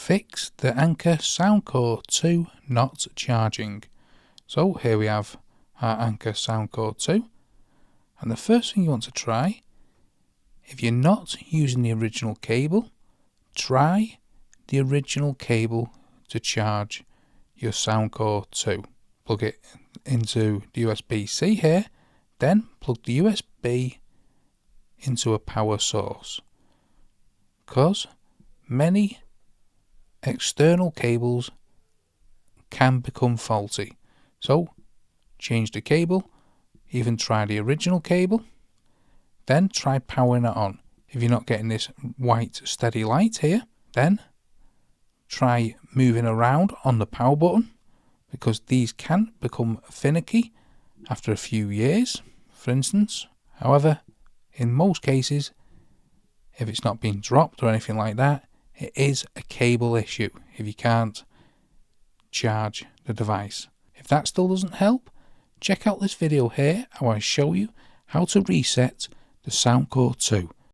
Fix the Anker Soundcore 2 not charging. So here we have our Anker Soundcore 2, and the first thing you want to try, if you're not using the original cable, try the original cable to charge your Soundcore 2. Plug it into the USB-C here, then plug the USB into a power source, because many external cables can become faulty. So change the cable, even try the original cable, then try powering it on. If you're not getting this white steady light here, then try moving around on the power button, because these can become finicky after a few years, for instance. However, in most cases, if it's not been dropped or anything like that, it is a cable issue if you can't charge the device. If that still doesn't help, check out this video here how I show you how to reset the Soundcore 2.